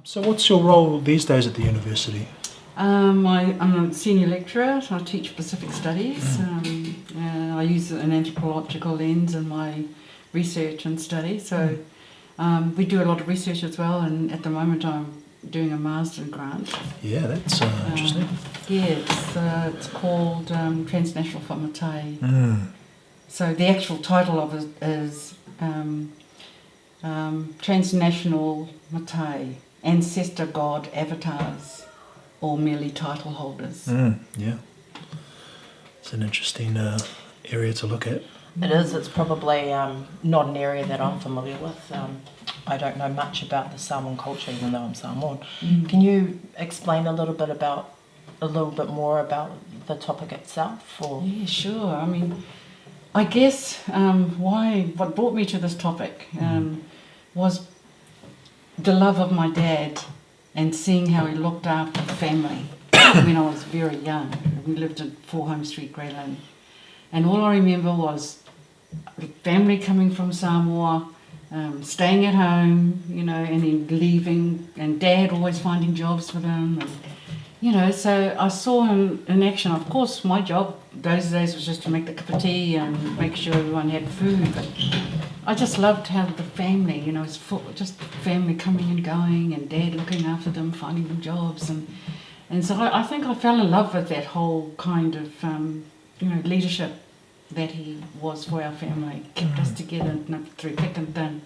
So what's your role these days at the university? I'm a senior lecturer, so I teach Pacific Studies. I use an anthropological lens in my research and study. So we do a lot of research as well, and at the moment I'm doing a master's grant. Yeah, that's interesting. Yeah, it's called Transnational Whamatai. So the actual title of it is Transnational Matai, Ancestor God Avatars, or merely title holders. Yeah. It's an interesting area to look at. It is. It's probably not an area that I'm familiar with. I don't know much about the Samoan culture, even though I'm Samoan. Can you explain a little bit more about the topic itself? Or? Yeah, sure. I mean, I guess what brought me to this topic was the love of my dad and seeing how he looked after the family when I was very young. We lived at 4 Home Street, Greyland. And all I remember was the family coming from Samoa, staying at home, and then leaving, and Dad always finding jobs for them. And, so I saw him in action. Of course, my job those days was just to make the cup of tea and make sure everyone had food. But I just loved how the family, it was just family coming and going, and Dad looking after them, finding them jobs. And so I think I fell in love with that whole kind of, leadership that he was for our family. Kept us together through thick and thin,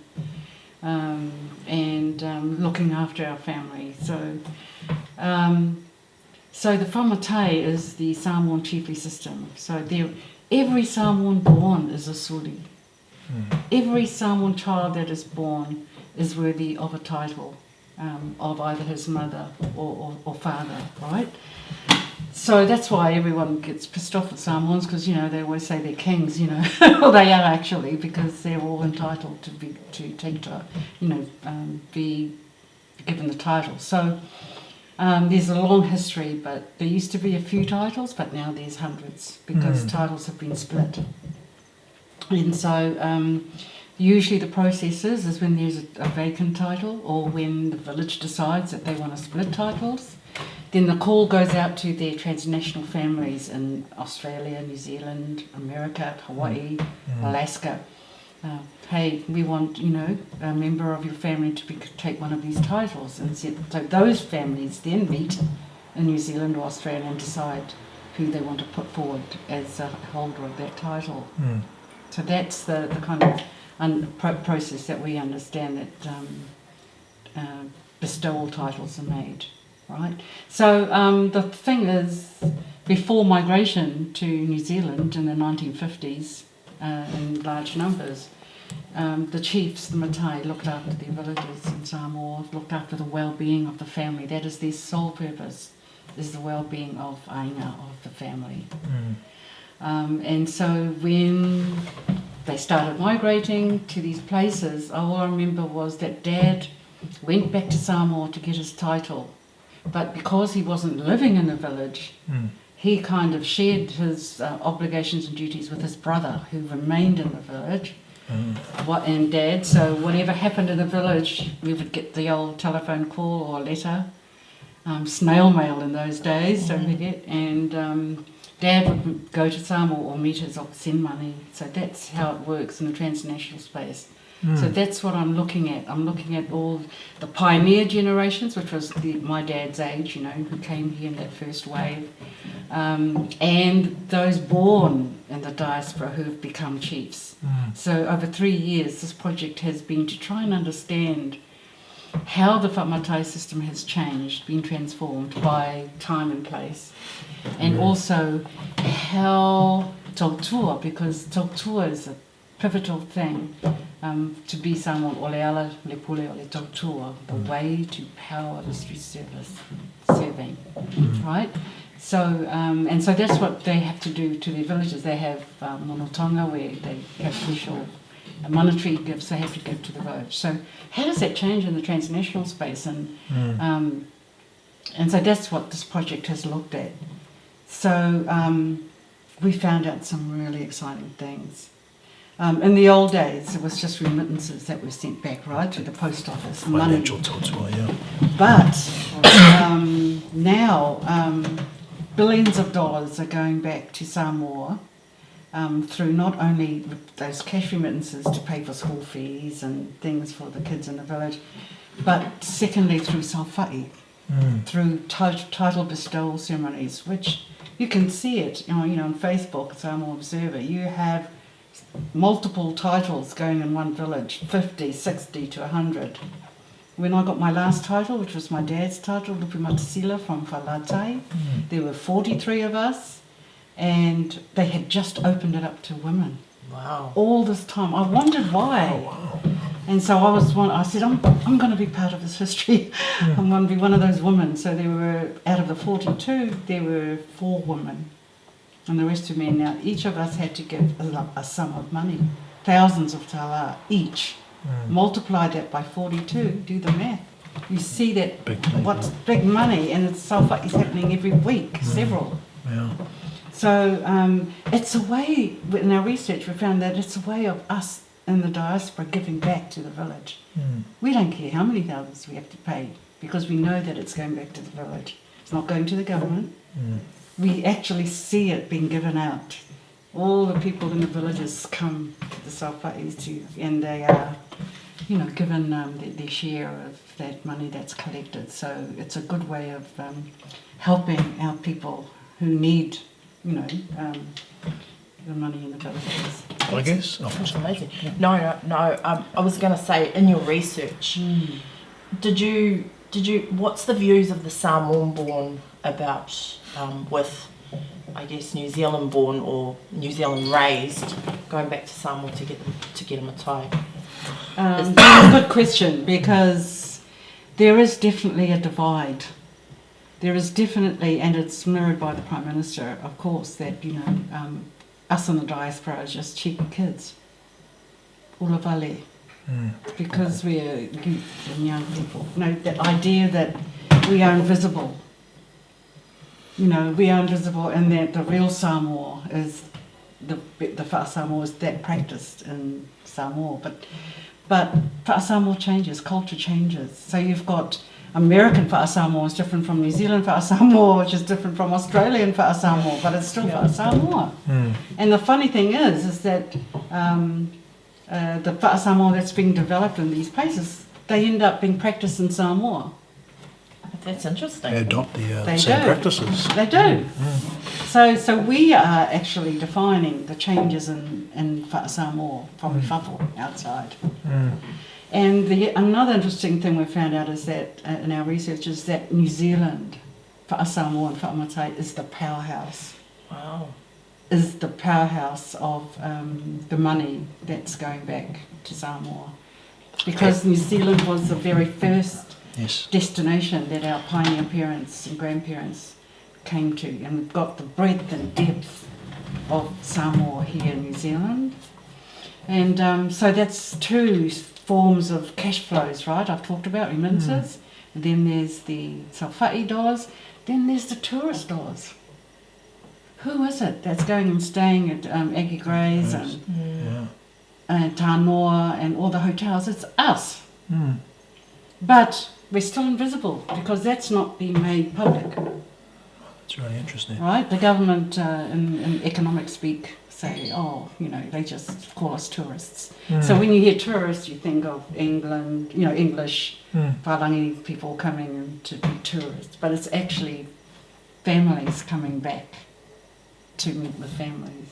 and looking after our family. So the whamatai is the Samoan chiefly system. So every Samoan born is a suri. Every Samoan child that is born is worthy of a title of either his mother or father, right? So that's why everyone gets pissed off with Samoans, because they always say they're kings, well, they are actually, because they're all entitled to be given the title. So there's a long history, but there used to be a few titles, but now there's hundreds because titles have been split. And so usually the process is when there's a vacant title, or when the village decides that they want to split titles, then the call goes out to their transnational families in Australia, New Zealand, America, Hawaii, Alaska. Hey, we want, a member of your family to take one of these titles. And so those families then meet in New Zealand or Australia and decide who they want to put forward as a holder of that title. So that's the kind of process that we understand that bestowal titles are made, right? So the thing is, before migration to New Zealand in the 1950s, in large numbers, the chiefs, the Matai, looked after their villages in Samoa, looked after the well-being of the family. That is their sole purpose, is the well-being of Aina, of the family. And so when they started migrating to these places, all I remember was that Dad went back to Samoa to get his title, but because he wasn't living in the village, he kind of shared his obligations and duties with his brother, who remained in the village, and Dad. So whatever happened in the village, we would get the old telephone call or letter, snail mail in those days, don't forget, and Dad would go to Samoa or meet us or send money. So that's how it works in the transnational space. So that's what I'm looking at. I'm looking at all the pioneer generations, which was my dad's age, who came here in that first wave, and those born in the diaspora who have become chiefs. So over 3 years, this project has been to try and understand how the whamatai system has changed, been transformed by time and place, and also how tautua, because tautua is a pivotal thing to be Samoan, o le ala, le pule, o le tautua, the way to power the street serving, right? So, and so that's what they have to do to their villages. They have monotonga, where they have special monetary gifts they have to give to the village. So how does that change in the transnational space? And so that's what this project has looked at. So we found out some really exciting things. In the old days, it was just remittances that were sent back, right, to the post office. Financial tautua, yeah. But now billions of dollars are going back to Samoa through not only those cash remittances to pay for school fees and things for the kids in the village, but secondly through Salfai, through title bestowal ceremonies, which you can see it, you know, on Facebook, Samoa Observer. You have multiple titles going in one village, 50, 60 to 100. When I got my last title, which was my dad's title, Lupematasila from Whalatai, there were 43 of us, and they had just opened it up to women. Wow. All this time. I wondered why. Oh, wow. And so I said, I'm going to be part of this history. I'm going to be one of those women. So there were, out of the 42, there were 4 women. And the rest were men. Now, each of us had to give a sum of money, thousands of tala each. Multiply that by 42, do the math. You see that what's big money, and it's happening every week, several. Yeah. So it's a way, in our research we found that it's a way of us in the diaspora giving back to the village. We don't care how many thousands we have to pay, because we know that it's going back to the village. It's not going to the government. We actually see it being given out. All the people in the villages come to the Salfa'is and they are, you know, given their share of that money that's collected. So it's a good way of helping our people who need, you know, the money in the villages. I guess. That's amazing. No. I was going to say, in your research, did you? What's the views of the Samoan-born about with, I guess, New Zealand-born or New Zealand-raised going back to Samoa to get them a tie? That's a good question, because there is definitely a divide. There is definitely, and it's mirrored by the Prime Minister, of course, that, you know, us in the diaspora are just cheap kids. Ula vale. Because we're youth and young people. You know, that idea that we are invisible. You know, we are invisible, and that the real Samoa is the Wha Samoa is that practiced in Samoa. But Wha Samoa changes, culture changes. So you've got American Wha Samoa is different from New Zealand Wha Samoa, which is different from Australian Wha Samoa, but it's still Wha Samoa. And the funny thing is that the Wha Samoa that's being developed in these places, they end up being practiced in Samoa. That's interesting. They adopt the same practices. They do. So we are actually defining the changes in Wha Samoa from Whafo outside. And another interesting thing we found out is that in our research is that New Zealand, Wha Samoa and Wha Matai is the powerhouse. Wow. Is the powerhouse of the money that's going back to Samoa. Because New Zealand was the very first destination that our pioneer parents and grandparents came to, and we've got the breadth and depth of Samoa here in New Zealand. And so that's 2 forms of cash flows, right? I've talked about remittances, and then there's the Salfai dollars, then there's the tourist dollars. Who is it that's going and staying at Aggie Gray's and Tanoa and all the hotels? It's us. But we're still invisible because that's not being made public. It's really interesting. Right? The government in economic speak say, oh, you know, they just call us tourists. So when you hear tourists, you think of England, you know, English, Wharangi people coming in to be tourists. But it's actually families coming back to meet with families.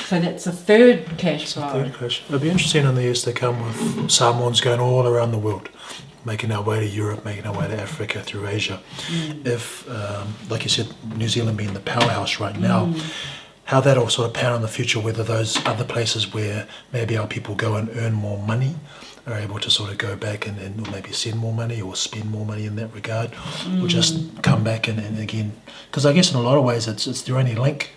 So that's a third cash flow. It'll be interesting in the years to come with Samoans going all around the world, making our way to Europe, making our way to Africa, through Asia. If, like you said, New Zealand being the powerhouse right now, how that'll sort of pan in the future, whether those other places where maybe our people go and earn more money are able to sort of go back and maybe send more money or spend more money in that regard, or just come back and again, because I guess in a lot of ways it's their only link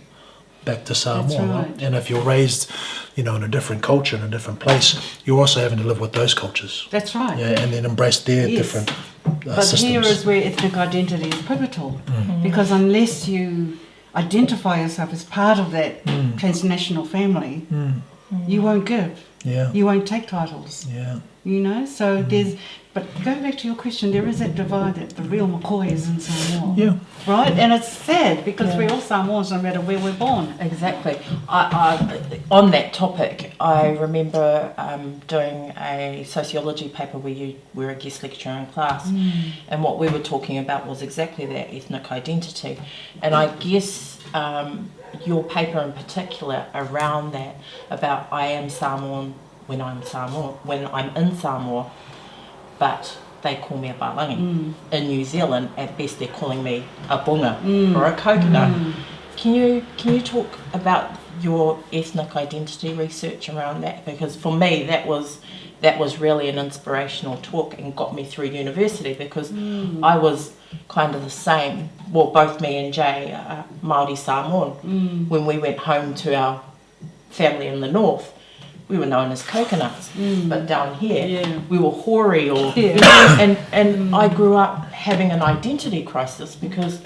back to Samoa. That's right. And if you're raised, you know, in a different culture, in a different place, you're also having to live with those cultures. That's right. Yeah, and then embrace their different But systems. here is where ethnic identity is pivotal, because unless you identify yourself as part of that transnational family, you won't give. Yeah. You won't take titles. Yeah. So there's, but going back to your question, there is that divide that the real McCoy is in Samoa. Yeah. Right? And it's sad because we're all Samoans no matter where we're born. Exactly. I on that topic, I remember doing a sociology paper where you were a guest lecturer in class, and what we were talking about was exactly that, ethnic identity. And I guess your paper in particular around that, about I am Samoan when I'm in Samoa, but they call me a Palangi. In New Zealand, at best they're calling me a bunga or a coconut. Can you talk about your ethnic identity research around that? Because for me that was really an inspirational talk and got me through university, because I was kind of the same. Well, both me and Jay are Māori Samoan. When we went home to our family in the north, we were known as coconuts, but down here we were hoary, or and I grew up having an identity crisis because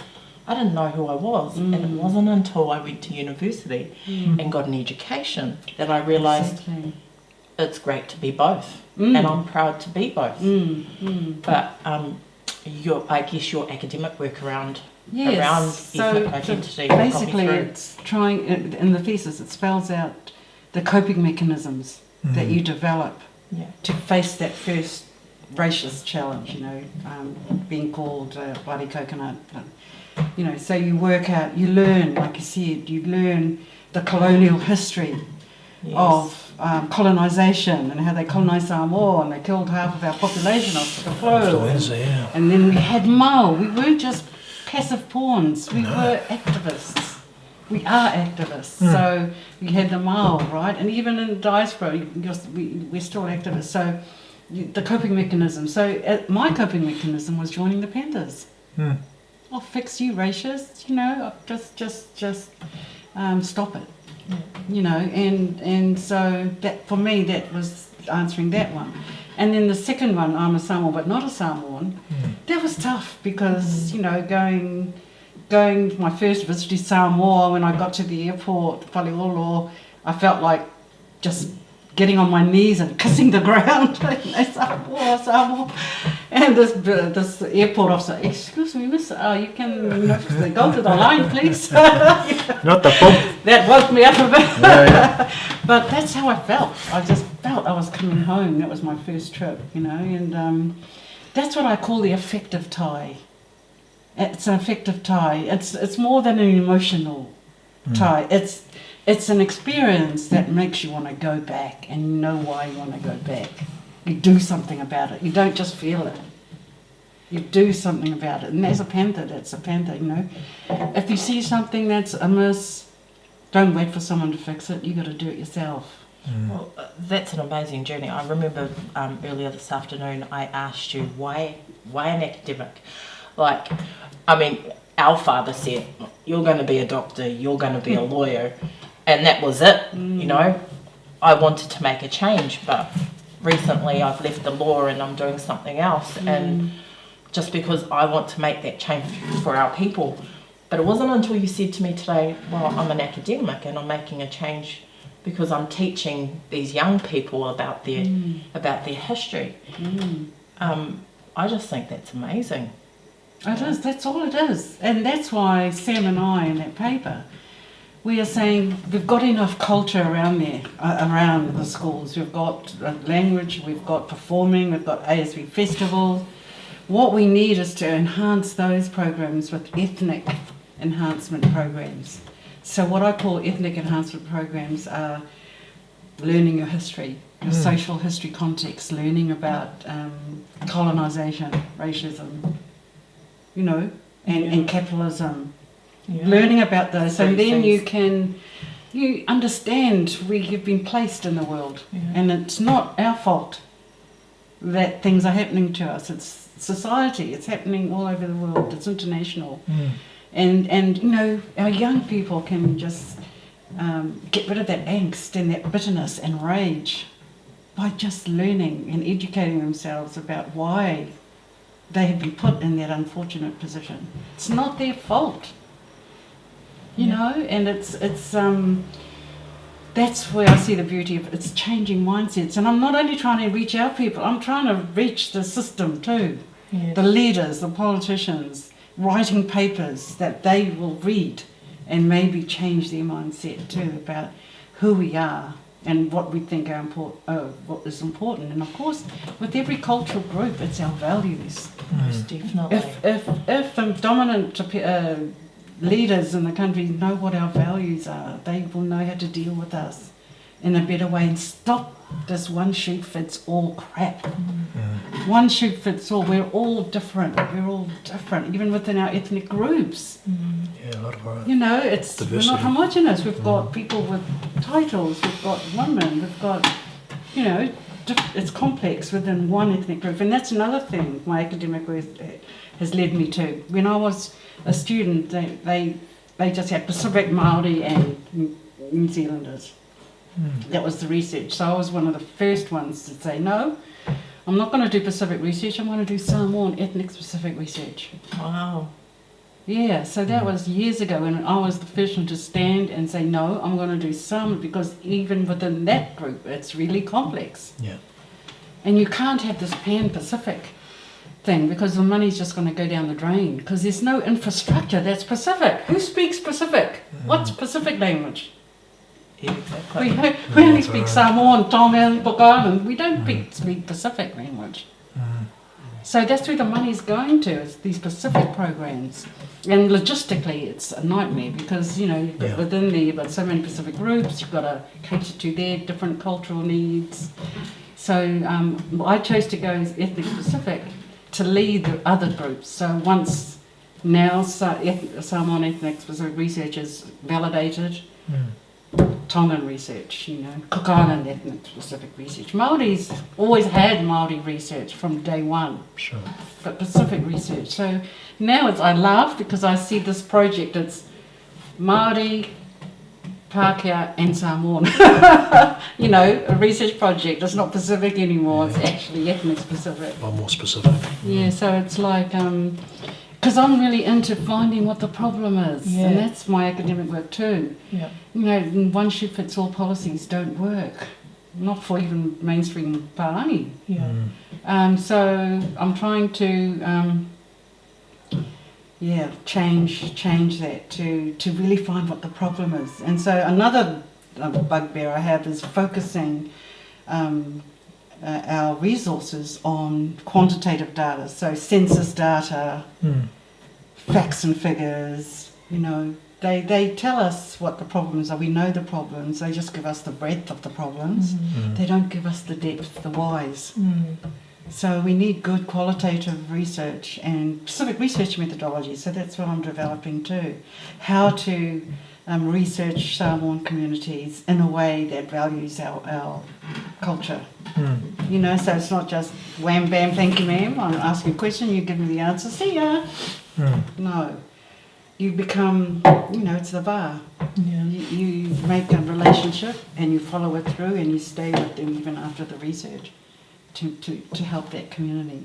I didn't know who I was, and it wasn't until I went to university and got an education that I realised it's great to be both, and I'm proud to be both. But I guess your academic work around ethnic identity. So basically, it's trying in the thesis. It spells out the coping mechanisms that you develop to face that first racist challenge, being called bloody coconut. So you work out, you learn, like you said, you learn the colonial history of colonisation and how they colonised Samoa and they killed half of our population off the flow. And then we had Mao. We weren't just passive pawns, we were activists. We are activists, so you had the Mao, right? And even in the diaspora, we're still activists. So the coping mechanism. So my coping mechanism was joining the Panthers. I'll fix you, racists. Just stop it. And so that for me that was answering that one. And then the second one, I'm a Samoan but not a Samoan. That was tough because going my first visit to Samoa, when I got to the airport, Paliolo, I felt like just getting on my knees and kissing the ground. Samoa. And this airport officer, excuse me, miss, you can go to the line, please. Not the pump. That woke me up a bit. But that's how I felt. I just felt I was coming home. That was my first trip, and that's what I call the affective tie. It's an affective tie. It's more than an emotional tie. It's an experience that makes you want to go back, and you know why you want to go back. You do something about it. You don't just feel it. You do something about it. And as a Panther, that's a Panther, If you see something that's amiss, don't wait for someone to fix it. You got to do it yourself. Well, that's an amazing journey. I remember earlier this afternoon I asked you why an academic? Our father said, you're going to be a doctor, you're going to be a lawyer, and that was it, I wanted to make a change, but recently I've left the law and I'm doing something else, and just because I want to make that change for our people. But it wasn't until you said to me today, well, I'm an academic and I'm making a change because I'm teaching these young people about their history. I just think that's amazing. It is, that's all it is. And that's why Sam and I in that paper, we are saying we've got enough culture around there, around the schools. We've got language, we've got performing, we've got ASB festivals. What we need is to enhance those programs with ethnic enhancement programs. So what I call ethnic enhancement programs are learning your history, your social history context, learning about colonisation, racism, and capitalism, learning about those, and then you understand where you've been placed in the world, and it's not our fault that things are happening to us. It's society. It's happening all over the world. It's international, and our young people can just get rid of that angst and that bitterness and rage by just learning and educating themselves about why they have been put in that unfortunate position. It's not their fault, and it's that's where I see the beauty of it's changing mindsets. And I'm not only trying to reach our people, I'm trying to reach the system too. Yes. The leaders, the politicians, writing papers that they will read and maybe change their mindset too about who we are and what we think are what is important. And of course, with every cultural group, it's our values. Most definitely. If the dominant leaders in the country know what our values are, they will know how to deal with us in a better way and stop this one shoe fits all crap. One shoe fits all. We're all different. We're all different, even within our ethnic groups. Yeah, a lot of our You know, it's we're diversity. not homogenous. We've got people with titles. We've got women. We've got, you know, it's complex within one ethnic group, and that's another thing my academic work has led me to. When I was a student, they just had Pacific, Māori, and New Zealanders. That was the research. So I was one of the first ones to say, no, I'm not going to do Pacific research. I'm going to do Samoan ethnic specific research. Wow. Yeah, so that was years ago, and I was the first one to stand and say, no, I'm going to do Samoan, because even within that group, it's really complex. Yeah. And you can't have this pan-Pacific thing, because the money's just going to go down the drain, because there's no infrastructure that's Pacific. Who speaks Pacific? What's Pacific language? Yeah, exactly. We only speak Samoan, Tongan, Book Island. We don't speak Pacific language. So that's where the money's going to, is these Pacific programs. And logistically, it's a nightmare, because, you know, you've got within there, you've got so many Pacific groups, you've got to cater to their different cultural needs. So I chose to go as ethnic Pacific to lead the other groups. So once now Samoan ethnic specific research is validated, Tongan research, you know, Cook Island ethnic specific research. Māori's always had Māori research from day one, Sure. but Pacific research. So now I laugh because I see this project, it's Māori, Pākehā and Samoan. You know, a research project. It's not Pacific anymore, it's actually ethnic specific. A lot more specific. Yeah, so it's like, because I'm really into finding what the problem is, Yeah. and that's my academic work too. Yeah. You know, one shoe fits all policies don't work, not for even mainstream Pārani. Yeah. So I'm trying to, change that to really find what the problem is. And so another bugbear I have is focusing our resources on quantitative data, so census data, facts and figures. You know, they tell us what the problems are. We know the problems. They just give us the breadth of the problems. They don't give us the depth, the whys. So we need good qualitative research and specific research methodology. So that's what I'm developing too. How to research Samoan communities in a way that values our culture. You know, so it's not just wham bam, thank you ma'am, I'm asking a question, you give me the answer, see ya. No. You become, you know, it's the bar. Yeah. You make a relationship and you follow it through and you stay with them even after the research to help that community.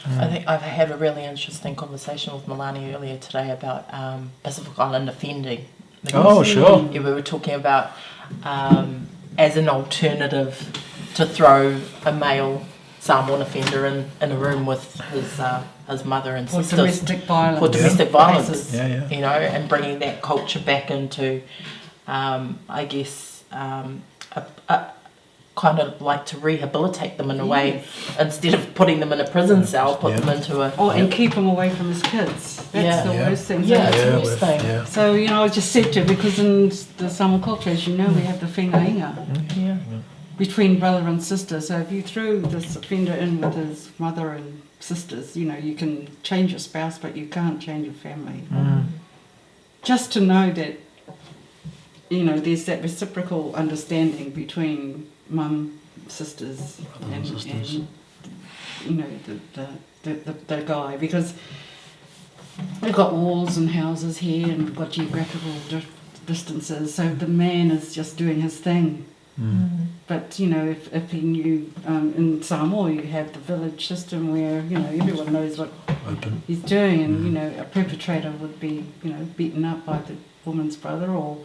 I think I've had a really interesting conversation with Melani earlier today about Pacific Island offending. Oh, sure. Yeah, we were talking about as an alternative to throw a male Samoan offender in a room with his mother and For sisters. domestic violence. For domestic violence, cases. Yeah. you know, and bringing that culture back into, I guess, kind of like to rehabilitate them in a way, instead of putting them in a prison cell, put them into a... Oh, and keep him away from his kids. That's the worst thing. Yeah, So- it's the worst thing. Yeah. So, you know, I just said to, because in the Samoan culture, as you know, we have the whengainga Yeah. between brother and sister. So if you threw this offender in with his mother and sisters, you know, you can change your spouse, but you can't change your family. Just to know that, you know, there's that reciprocal understanding between mum, sisters, and you know, the guy, because we've got walls and houses here and we've got geographical distances, so the man is just doing his thing. But, you know, if he knew, in Samoa you have the village system where, you know, everyone knows what he's doing, and, you know, a perpetrator would be, you know, beaten up by the woman's brother or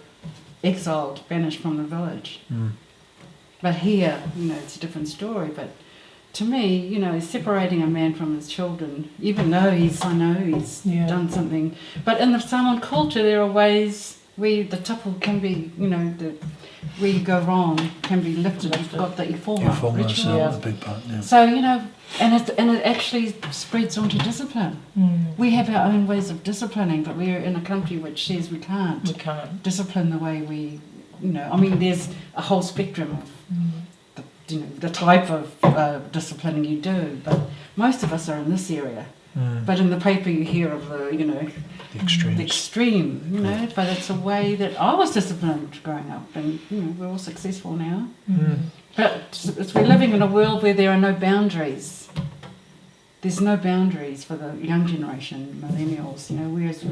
exiled, banished from the village. Mm. But here, it's a different story. But to me, separating a man from his children, even though he's done something. But in the Samoan culture, there are ways where the tupu can be, where you go wrong can be lifted. You've got the iforma ritual. Is a big part, yeah. So, and it actually spreads onto discipline. Mm. We have our own ways of disciplining, but we're in a country which says we can't. We can't. Discipline the way we, there's a whole spectrum of the type of disciplining you do, but most of us are in this area. Mm. But in the paper you hear of the extremes. the extreme, but it's a way that I was disciplined growing up, and we're all successful now. Mm. But we're living in a world where there are no boundaries. There's no boundaries for the young generation, millennials, whereas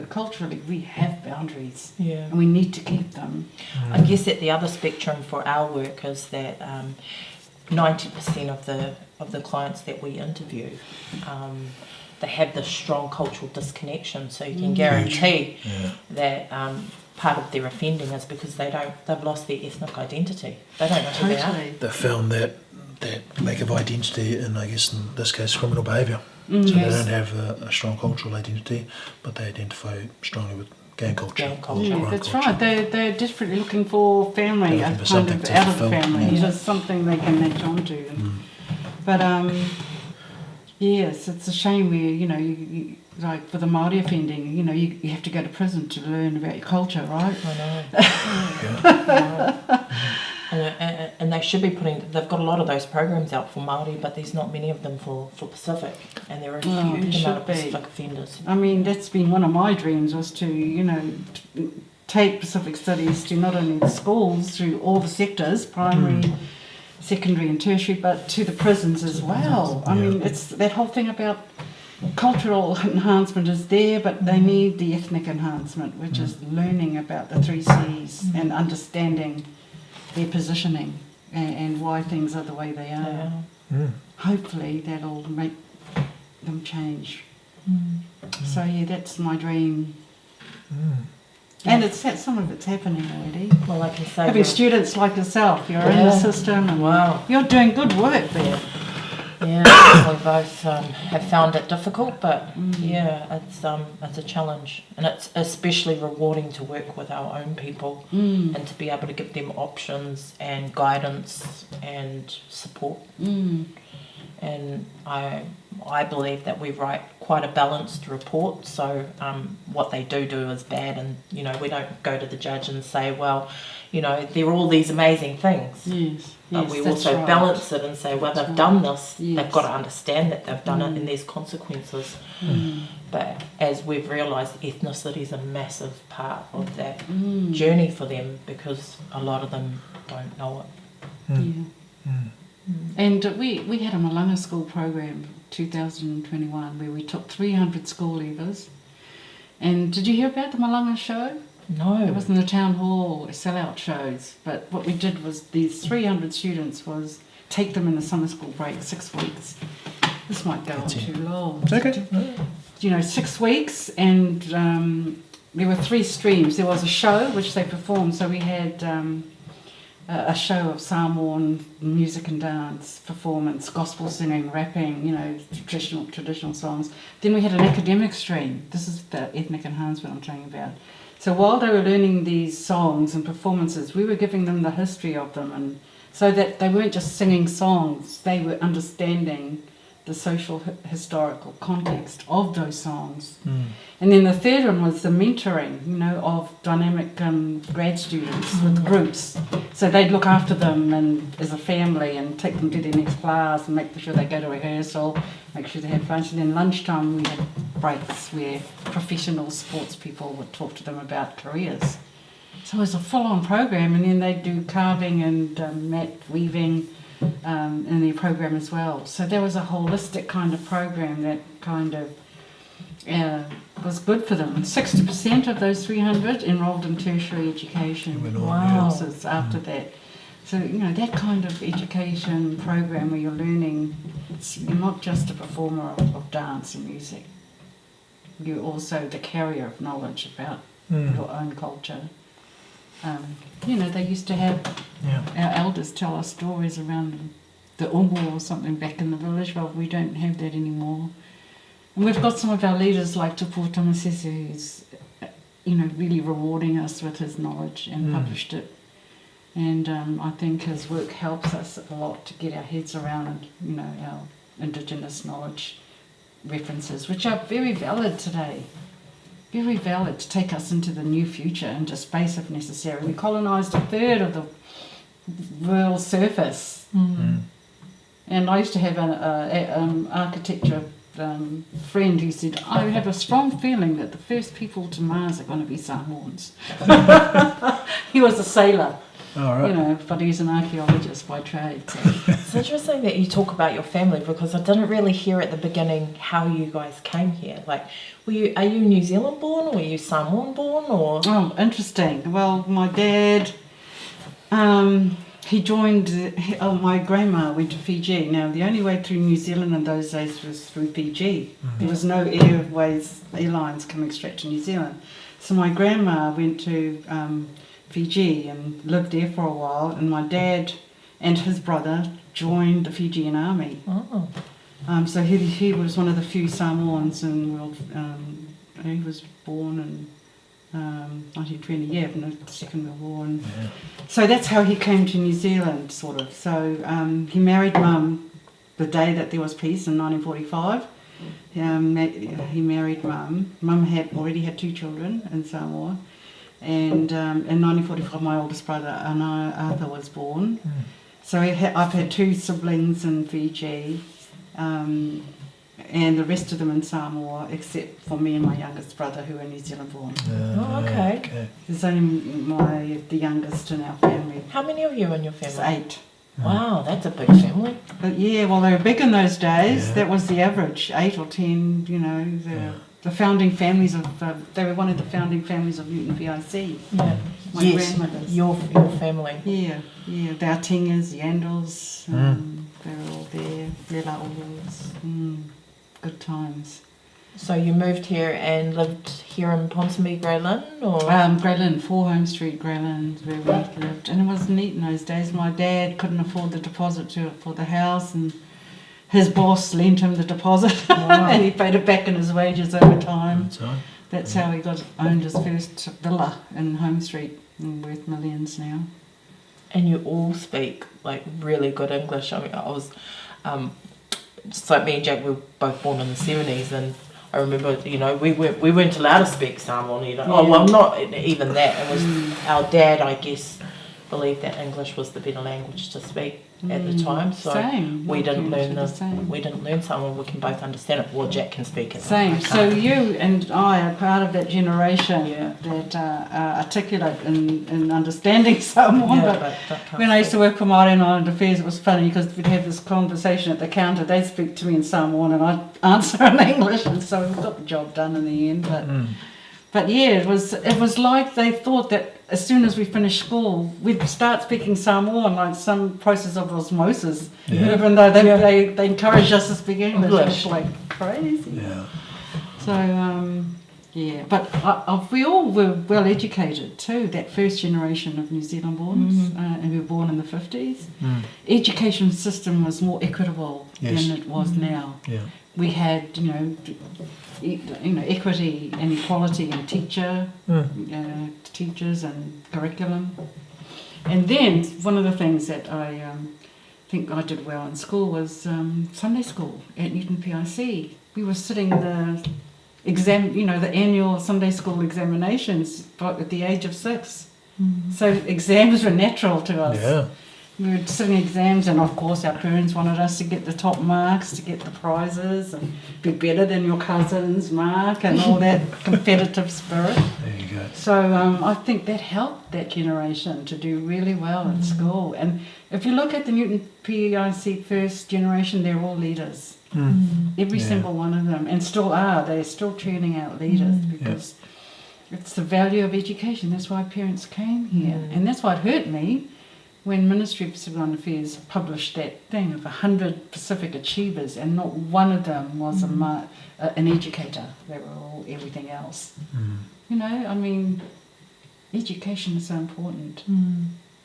culturally we have boundaries, and we need to keep them. I guess at the other spectrum for our work is that 90% of the clients that we interview, they have this strong cultural disconnection. So you can guarantee that part of their offending is because they've lost their ethnic identity. They don't know who they are. They found that lack of identity in, I guess, in this case, criminal behaviour. So they don't have a strong cultural identity, but they identify strongly with gang culture. Yeah, that's right. They're desperately looking for family, They're looking for kind something of to out of fulfill. family, Yeah. just something they can latch on to. But yes, it's a shame where you like for the Māori offending, you have to go to prison to learn about your culture, right? I know. And they should be they've got a lot of those programs out for Māori, but there's not many of them for Pacific, and there are a huge amount of Pacific offenders. I mean, that's been one of my dreams, was to, take Pacific studies to not only the schools, through all the sectors, primary, secondary and tertiary, but to the prisons as well. I mean, it's that whole thing about cultural enhancement is there, but they need the ethnic enhancement, which is learning about the 3 Cs and understanding their positioning and why things are the way they are. Hopefully that'll make them change. So that's my dream. And some of it's happening already. Well, I can say having students like yourself, you're in the system, and you're doing good work there. Yeah, we both have found it difficult, but it's a challenge, and it's especially rewarding to work with our own people and to be able to give them options and guidance and support. And I believe that we write quite a balanced report. So what they do is bad, and we don't go to the judge and say, well, there are all these amazing things. Yes. But we also balance it and say, well, they've done this. They've got to understand that they've done it, and there's consequences. But as we've realised, ethnicity is a massive part of that journey for them, because a lot of them don't know it. And we had a Malanga School program 2021 where we took 300 school leavers. And did you hear about the Malanga show? No. It was in the town hall, sellout shows. But what we did was these 300 students was take them in the summer school break, 6 weeks. This might go on too long. It's okay. 6 weeks, and there were 3 streams. There was a show which they performed, so we had a show of Samoan music and dance performance, gospel singing, rapping, traditional songs. Then we had an academic stream. This is the ethnic enhancement I'm talking about. So while they were learning these songs and performances, we were giving them the history of them, and so that they weren't just singing songs, they were understanding the social historical context of those songs. And then the third one was the mentoring, of dynamic grad students with groups. So they'd look after them and as a family and take them to their next class and make sure they go to rehearsal, make sure they have fun. And then lunchtime we had breaks where professional sports people would talk to them about careers. So it was a full-on program, and then they'd do carving and mat weaving in their program as well. So there was a holistic kind of program that kind of was good for them. 60% of those 300 enrolled in tertiary education courses after that. So, that kind of education program where you're learning, you're not just a performer of dance and music. You're also the carrier of knowledge about your own culture. They used to have Yeah. our elders tell us stories around the umu or something back in the village. Well, we don't have that anymore. And we've got some of our leaders like Te Pōtamasese, who's, really rewarding us with his knowledge and published it. And I think his work helps us a lot to get our heads around, our Indigenous knowledge references, which are very valid today. Very valid to take us into the new future, into space if necessary. We colonised a third of the world's surface. And I used to have an architecture friend who said, I have a strong feeling that the first people to Mars are going to be Samoans. He was a sailor. All right. But he's an archaeologist by trade. So. It's interesting that you talk about your family, because I didn't really hear at the beginning how you guys came here. Like, are you New Zealand born, or were you Samoan born, or? Oh, interesting. Well, my dad, he joined. My grandma went to Fiji. Now, the only way through New Zealand in those days was through Fiji. There was no airlines coming straight to New Zealand. So my grandma went to Fiji and lived there for a while, and my dad and his brother joined the Fijian army. Oh. So he was one of the few Samoans in world. He was born in 1920, in the Second World War, and so that's how he came to New Zealand, sort of. So he married Mum the day that there was peace in 1945. He married Mum. Mum had already had 2 children in Samoa. And in 1945, my oldest brother, Anae, Arthur, was born. So I've had 2 siblings in Fiji, and the rest of them in Samoa, except for me and my youngest brother, who are New Zealand born. Okay. There's only the youngest in our family. How many of you in your family? It's 8. Wow, that's a big family. But yeah, well, they were big in those days. Yeah. That was the average, 8 or 10, The founding families of, they were one of the founding families of Newton PIC. Yeah. My grandmothers. Your family. Yeah. The Aotingas, Yandles, they were all there. Lela Oros. Good times. So you moved here and lived here in Ponsonby, Grey Lynn, or? Grey Lynn, 4 Home Street, Grey Lynn, where we lived. And it was neat in those days. My dad couldn't afford the deposit for the house, and his boss lent him the deposit, and he paid it back in his wages over time. That's how he owned his first villa in Home Street, worth millions now. And you all speak like really good English. I mean, I was just like me and Jack, we were both born in the 70s, and I remember, we weren't allowed to speak Samoan, Oh, well, not even that. It was our dad, I guess, believed that English was the better language to speak at the time. So we didn't learn Samoan. We can both understand it. Well, Jack can speak it. Same. So you and I are part of that generation that are articulate in understanding Samoan. But when I used to work for Māori and Island Affairs, it was funny because we'd have this conversation at the counter. They'd speak to me in Samoan and I'd answer in English, and so we got the job done in the end. But yeah, it was like they thought that as soon as we finished school, we'd start speaking Samoan, like some process of osmosis, even though they encouraged us to speak English. It was like crazy. Yeah. So, but we all were well educated too, that first generation of New Zealand borns, and we were born in the 50s. Education system was more equitable than it was now. Yeah. We had, equity and equality in teachers and curriculum. And then one of the things that I think I did well in school was Sunday school at Newton PIC. We were sitting the annual Sunday school examinations at the age of 6. So exams were natural to us. Yeah. We were sitting exams, and of course our parents wanted us to get the top marks, to get the prizes, and be better than your cousins, Mark, and all that competitive spirit. There you go. So I think that helped that generation to do really well at school. And if you look at the Newton PIC first generation, they're all leaders. Every single one of them, and still are. They're still churning out leaders because it's the value of education. That's why parents came here, and that's what hurt me when Ministry of Civil Affairs published that thing of 100 Pacific Achievers, and not one of them was an educator. They were all everything else. I mean, education is so important.